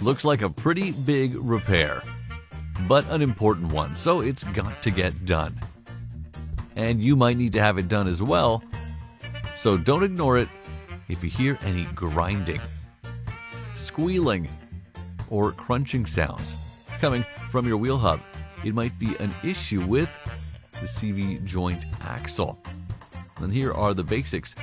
Looks like a pretty big repair, but an important one, so it's got to get done. And you might need to have it done as well, so don't ignore it if you hear any grinding, squealing, or crunching sounds coming from your wheel hub. It might be an issue with the CV joint axle. And here are the basics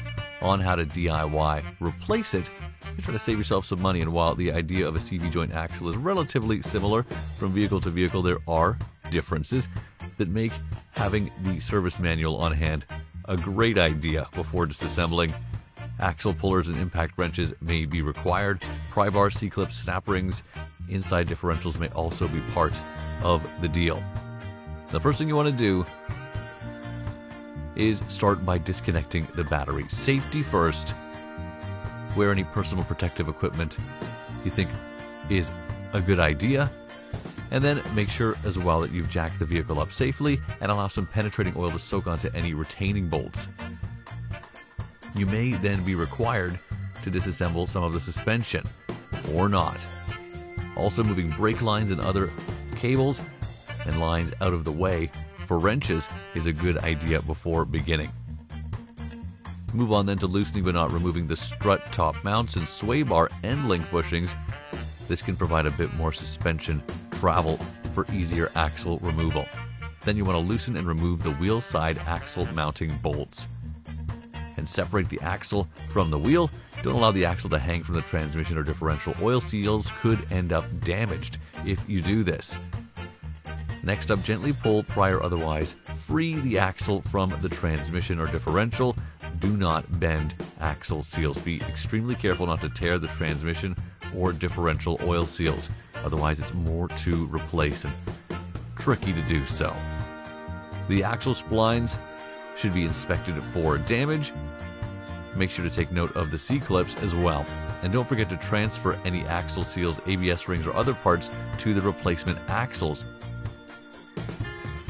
on how to DIY replace it to try to save yourself some money. And while the idea of a CV joint axle is relatively similar from vehicle to vehicle, there are differences that make having the service manual on hand a great idea before disassembling. Axle pullers and impact wrenches may be required. Pry bar, C-clips, snap rings, inside differentials may also be part of the deal. The first thing you want to do is start by disconnecting the battery. Safety first. Wear any personal protective equipment you think is a good idea. And then make sure as well that you've jacked the vehicle up safely and allow some penetrating oil to soak onto any retaining bolts. You may then be required to disassemble some of the suspension, or not. Also, moving brake lines and other cables and lines out of the way for wrenches is a good idea before beginning. Move on then to loosening but not removing the strut top mounts and sway bar end link bushings. This can provide a bit more suspension travel for easier axle removal. Then you want to loosen and remove the wheel side axle mounting bolts and separate the axle from the wheel. Don't allow the axle to hang from the transmission or differential. Oil seals could end up damaged if you do this. Next up, gently pull, pry or otherwise free the axle from the transmission or differential. Do not bend axle seals. Be extremely careful not to tear the transmission or differential oil seals. Otherwise, it's more to replace and tricky to do so. The axle splines should be inspected for damage. Make sure to take note of the C-clips as well. And don't forget to transfer any axle seals, ABS rings, or other parts to the replacement axles.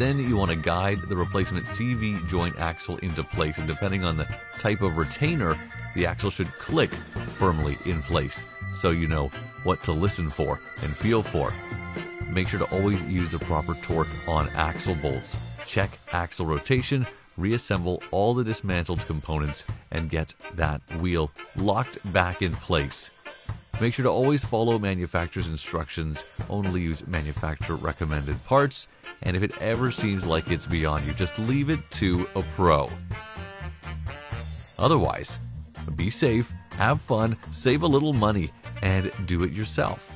Then you want to guide the replacement CV joint axle into place, and depending on the type of retainer, the axle should click firmly in place so you know what to listen for and feel for. Make sure to always use the proper torque on axle bolts. Check axle rotation, reassemble all the dismantled components, and get that wheel locked back in place. Make sure to always follow manufacturer's instructions, only use manufacturer recommended parts, and if it ever seems like it's beyond you, just leave it to a pro. Otherwise, be safe, have fun, save a little money, and do it yourself.